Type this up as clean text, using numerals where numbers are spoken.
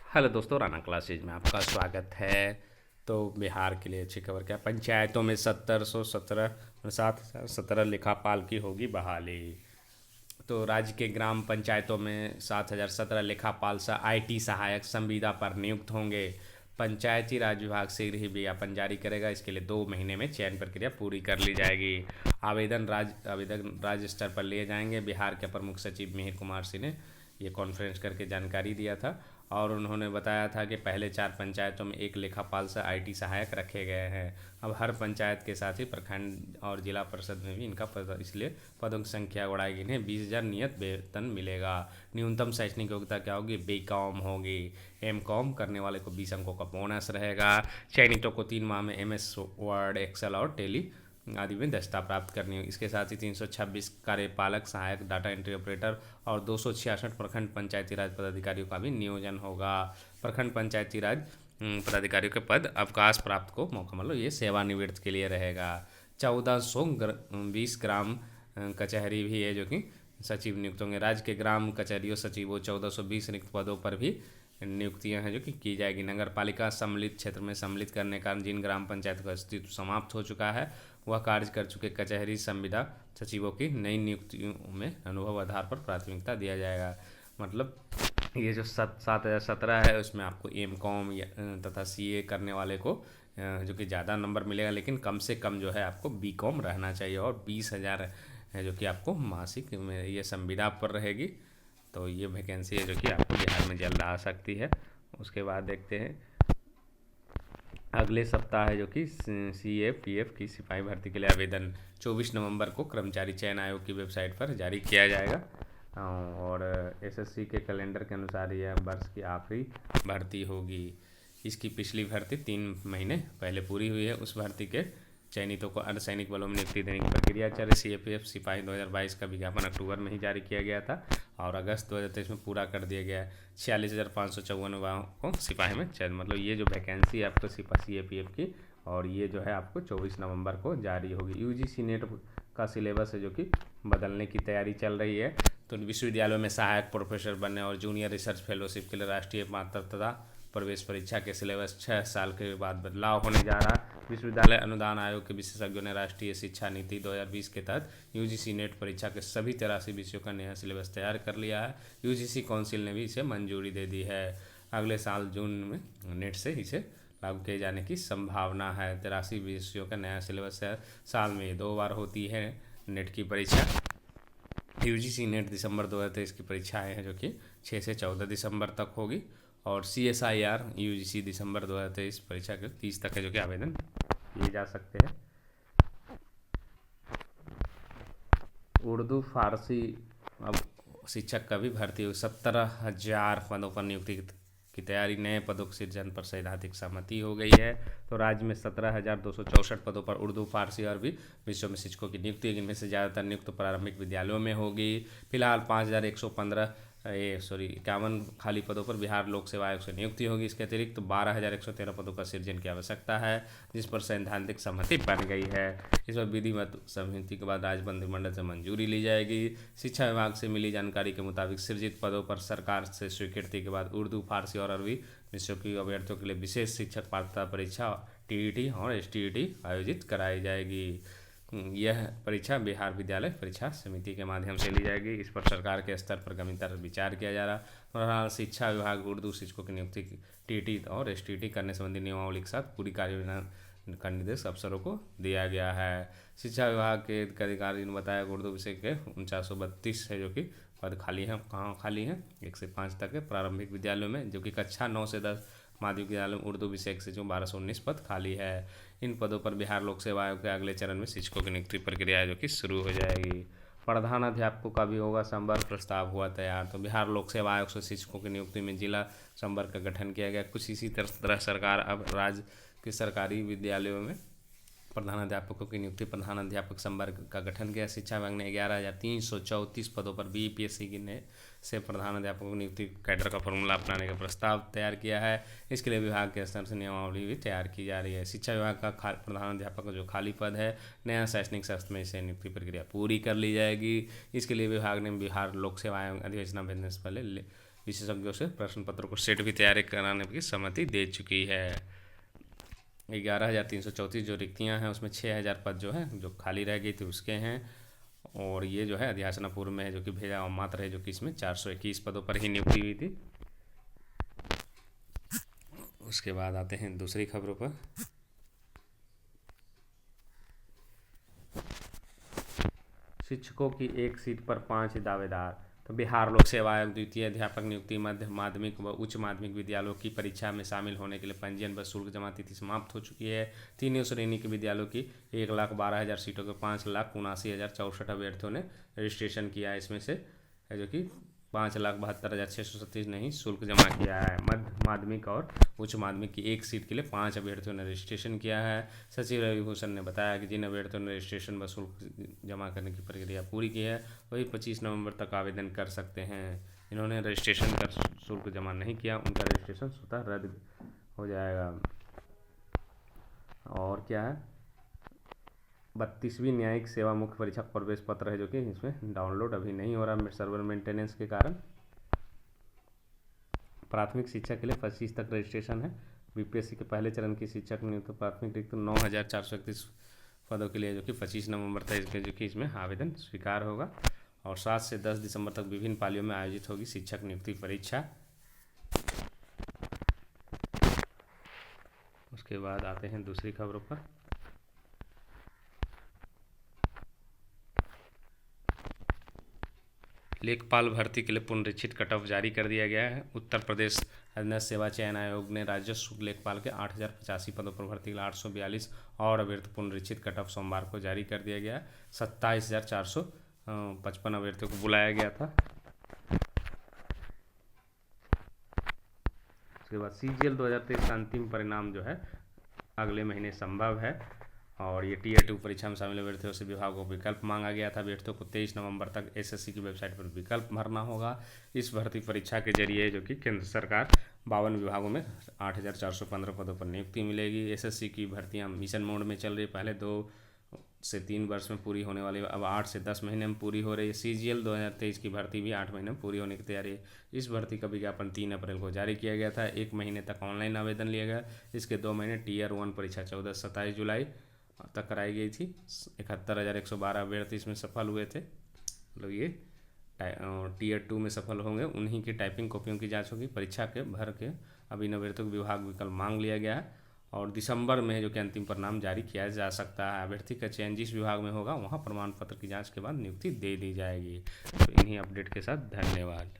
Hello दोस्तों, Rana classes में आपका स्वागत है। तो बिहार के लिए अच्छी खबर क्या, पंचायतों में 7,17 लेखापाल की होगी बहाली। तो राज्य के ग्राम पंचायतों में 7,017 लेखापाल आईटी सहायक संविदा पर नियुक्त होंगे। पंचायती राज विभाग शीघ्र ही विज्ञापन जारी करेगा। इसके लिए 2 महीने में चयन प्रक्रिया पूरी कर ली जाएगी। आवेदन राज्य स्तर पर लिए जाएंगे। बिहार के अपर मुख्य सचिव मिहिर कुमार सिंह ने ये कॉन्फ्रेंस करके जानकारी दिया था और उन्होंने बताया था कि पहले 4 पंचायतों में एक लेखापाल आईटी सहायक रखे गए हैं। अब हर पंचायत के साथ ही प्रखंड और जिला परिषद में भी इनका पद, इसलिए पदों की संख्या बढ़ाएगी। इन्हें 20,000 नियत वेतन मिलेगा। न्यूनतम शैक्षणिक योग्यता क्या होगी? बीकॉम होगी। एमकॉम करने वाले को 20 अंकों का बोनस रहेगा। चयनितों को 3 माह में एमएस वर्ड, एक्सेल और टेली आदि में दक्षता प्राप्त करनी है। इसके साथ ही 326 कार्यपालक, सहायक, डाटा एंट्री ऑपरेटर और 266 प्रखंड पंचायती राज पदाधिकारियों का भी नियोजन होगा। प्रखंड पंचायती राज पदाधिकारियों के पद अवकाश प्राप्त को मौका, मतलब ये सेवानिवृत्त के लिए रहेगा। 1420 ग्राम कचहरी भी है जो कि सचिव नियुक्त होंगे। राज्य के ग्राम कचहरियों सचिवों 1420 रिक्त पदों पर भी नियुक्तियां हैं जो कि की जाएगी। नगर पालिका सम्मिलित क्षेत्र में सम्मिलित करने के कारण जिन ग्राम पंचायत का अस्तित्व समाप्त हो चुका है वह कार्य कर चुके कचहरी संविदा सचिवों की नई नियुक्तियों में अनुभव आधार पर प्राथमिकता दिया जाएगा। मतलब ये जो 7,017 है उसमें आपको एम.कॉम तथा सीए करने वाले को जो कि ज़्यादा नंबर मिलेगा, लेकिन कम से कम जो है आपको बीकॉम रहना चाहिए और 20,000 है जो कि आपको मासिक में ये संविदा पर रहेगी। तो ये वैकेंसी है जो कि आपको बिहार में जल्द आ सकती है। उसके बाद देखते हैं अगले सप्ताह है जो कि CAPF की सिपाही भर्ती के लिए आवेदन 24 नवंबर को कर्मचारी चयन आयोग की वेबसाइट पर जारी किया जाएगा। और SSC के कैलेंडर के अनुसार यह वर्ष की आखिरी भर्ती होगी। इसकी पिछली भर्ती 3 महीने पहले पूरी हुई है। उस भर्ती के चयनितों को अर्धसैनिक बलों में नियुक्ति देने की प्रक्रिया चल रही। CAPF सिपाही 2022 का विज्ञापन अक्टूबर में ही जारी किया गया था और अगस्त 2023 में पूरा कर दिया गया है। 46,554 युवाओं को सिपाही में चयन, मतलब ये जो वैकेंसी है आपको CAPF की, और ये जो है आपको 24 नवंबर को जारी होगी। UGC नेट का सिलेबस है जो कि बदलने की तैयारी चल रही है। तो विश्वविद्यालयों में सहायक प्रोफेसर बनने और जूनियर रिसर्च फेलोशिप के लिए राष्ट्रीय पात्रता प्रवेश परीक्षा के सिलेबस 6 साल के बाद बदलाव होने जा रहा है। विश्वविद्यालय अनुदान आयोग के विशेषज्ञों ने राष्ट्रीय शिक्षा नीति 2020 के तहत UGC नेट परीक्षा के सभी 83 विषयों का नया सिलेबस तैयार कर लिया है। UGC काउंसिल ने भी इसे मंजूरी दे दी है। अगले साल जून में नेट से इसे लागू किए जाने की संभावना है। 83 विषयों का नया सिलेबस है। साल में 2 बार होती है नेट की परीक्षा। UGC नेट दिसंबर 2023 की परीक्षाएँ हैं जो कि 6 से 14 दिसंबर तक होगी और CSIR UGC दिसंबर 2023 परीक्षा के 30 तक है जो कि आवेदन किए जा सकते हैं। उर्दू फारसी अब शिक्षक का भी भर्ती हो 17,000 पदों पर नियुक्ति की तैयारी। नए पदों के सृजन पर सैद्धांतिक सहमति हो गई है। तो राज्य में 17,264 पदों पर उर्दू फारसी और भी विषयों में शिक्षकों की नियुक्ति, इनमें से ज़्यादातर नियुक्त प्रारंभिक विद्यालयों में होगी। फिलहाल 51 खाली पदों पर बिहार लोक सेवा आयोग से नियुक्ति होगी। इसके अतिरिक्त 12,113 पदों का सृजन की आवश्यकता है जिस पर सैद्धांतिक सहमति बन गई है। इस पर विधिवत सहमति के बाद राज्य मंत्रिमंडल से मंजूरी ली जाएगी। शिक्षा विभाग से मिली जानकारी के मुताबिक सृजित पदों पर सरकार से स्वीकृति के बाद उर्दू फारसी और अरबी विषयों की अभ्यर्थियों के लिए विशेष शिक्षक पात्रता परीक्षा TET और STET आयोजित कराई जाएगी। यह परीक्षा बिहार विद्यालय परीक्षा समिति के माध्यम से ली जाएगी। इस पर सरकार के स्तर पर गंभीरता से विचार किया जा रहा है। बहरहाल शिक्षा विभाग उर्दू शिक्षकों की नियुक्ति TET और STET करने संबंधी नियमावली के साथ पूरी कार्ययोजना का निर्देश अफसरों को दिया गया है। शिक्षा विभाग के अधिकारी ने बताया कि उर्दू विषय के 4932 है जो कि पद खाली हैं। कहाँ खाली हैं? 1 से 5 तक है प्रारंभिक विद्यालयों में, जो कि कक्षा 9 से 10 माध्यमिक विद्यालय में उर्दू विषय से जो 1219 पद खाली है। इन पदों पर बिहार लोक सेवा आयोग के अगले चरण में शिक्षकों की नियुक्ति प्रक्रिया है जो कि शुरू हो जाएगी। प्रधानाध्यापकों का भी होगा संवर्ग, प्रस्ताव हुआ तैयार। तो बिहार लोक सेवा आयोग से शिक्षकों की नियुक्ति में जिला संवर्ग का गठन किया गया। कुछ इसी तरह सरकार अब राज्य के सरकारी विद्यालयों में प्रधानाध्यापकों की नियुक्ति प्रधानाध्यापक संवर्ग का गठन किया। शिक्षा विभाग ने 11,334 पदों पर BPSC की ने से प्रधानाध्यापकों की नियुक्ति कैडर का फॉर्मूला अपनाने का प्रस्ताव तैयार किया है। इसके लिए विभाग के स्तर से नियमावली भी तैयार की जा रही है। शिक्षा विभाग का प्रधानाध्यापक का जो खाली पद है, नया शैक्षणिक सत्र में इसे नियुक्ति प्रक्रिया पूरी कर ली जाएगी। इसके लिए विभाग ने बिहार लोक सेवा आयोग अधिसूचना भेजने से पहले विशेषज्ञों से प्रश्न पत्रों को सेट भी तैयार कराने की सहमति दे चुकी है। 11,334 जो रिक्तियां हैं उसमें 6,000 पद जो है जो खाली रह गई थी उसके हैं। और ये जो है अध्यासना पूर्व में है जो कि भेजा अमात्र है, जो कि इसमें 421 पदों पर ही नियुक्ति हुई थी। उसके बाद आते हैं दूसरी खबरों पर। शिक्षकों की एक सीट पर 5 दावेदार। तो बिहार लोक सेवा आयोग द्वितीय अध्यापक नियुक्ति मध्य माध्यमिक व उच्च माध्यमिक विद्यालयों की परीक्षा में शामिल होने के लिए पंजीयन व शुल्क जमा तिथि समाप्त हो चुकी है। तीनों श्रेणी के विद्यालयों की 1,12,000 सीटों के 5,79,064 अभ्यर्थियों ने रजिस्ट्रेशन किया है। इसमें से है जो कि 5,72,637 ने ही शुल्क जमा किया है। मध्य माध्यमिक और उच्च माध्यमिक की एक सीट के लिए 5 अभ्यर्थियों ने रजिस्ट्रेशन किया है। सचिव रवि भूषण ने बताया कि जिन अभ्यर्थियों ने रजिस्ट्रेशन व शुल्क जमा करने की प्रक्रिया पूरी की है वही 25 नवंबर तक आवेदन कर सकते हैं। इन्होंने रजिस्ट्रेशन कर शुल्क जमा नहीं किया उनका रजिस्ट्रेशन स्वतः रद्द हो जाएगा। और क्या है, 32वीं न्यायिक सेवा मुख्य परीक्षा प्रवेश पत्र है जो कि इसमें डाउनलोड अभी नहीं हो रहा सर्वर मेंटेनेंस के कारण। प्राथमिक शिक्षा के लिए 25 तक रजिस्ट्रेशन है। बीपीएससी के पहले चरण की शिक्षक नियुक्त प्राथमिक रिक्त 9,431 पदों के लिए जो कि 25 नवंबर तक जो कि इसमें आवेदन स्वीकार होगा। और 7 से 10 दिसंबर तक विभिन्न पालियों में आयोजित होगी शिक्षक नियुक्ति परीक्षा। उसके बाद आते हैं दूसरी खबरों पर। लेखपाल भर्ती के लिए पुनरीक्षित कट ऑफ जारी कर दिया गया है। उत्तर प्रदेश अधीनस्थ सेवा चयन आयोग ने राजस्व लेखपाल के 8,085 पदों पर भर्ती के लिए 842 और अभ्यर्थी पुनरीक्षित कट ऑफ सोमवार को जारी कर दिया गया। 27,455 अभ्यर्थियों को बुलाया गया था। उसके बाद CGL 2023 का अंतिम परिणाम जो है अगले महीने संभव है। और ये Tier 2 परीक्षा में शामिल अभ्यर्थियों से विभाग को विकल्प मांगा गया था। अभ्यर्थियों को 23 नवंबर तक SSC की वेबसाइट पर विकल्प भरना होगा। इस भर्ती परीक्षा के जरिए जो कि केंद्र सरकार 52 विभागों में 8,415 पदों पर नियुक्ति मिलेगी। SSC की भर्तियां मिशन मोड में चल रही, पहले 2 से 3 वर्ष में पूरी होने वाली, अब 8 से 10 महीने में पूरी हो रही है। CGL 2023 की भर्ती भी 8 महीने में पूरी होने की तैयारी है। इस भर्ती का विज्ञापन 3 अप्रैल को जारी किया गया था। 1 महीने तक ऑनलाइन आवेदन लिया गया। इसके 2 महीने Tier 1 परीक्षा 14-27 जुलाई तक कराई गई थी। 71,112 अभ्यर्थी इसमें सफल हुए थे। मतलब ये Tier 2 में सफल होंगे उन्हीं की टाइपिंग कॉपियों की जांच होगी। परीक्षा के भर के अब इन अभ्यर्थियों को विभाग विकल्प मांग लिया गया है और दिसंबर में जो कि अंतिम परिणाम जारी किया जा सकता है। अभ्यर्थी का चयन जिस विभाग में होगा वहाँ प्रमाण पत्र की जाँच के बाद नियुक्ति दे दी जाएगी। तो इन्हीं अपडेट के साथ धन्यवाद।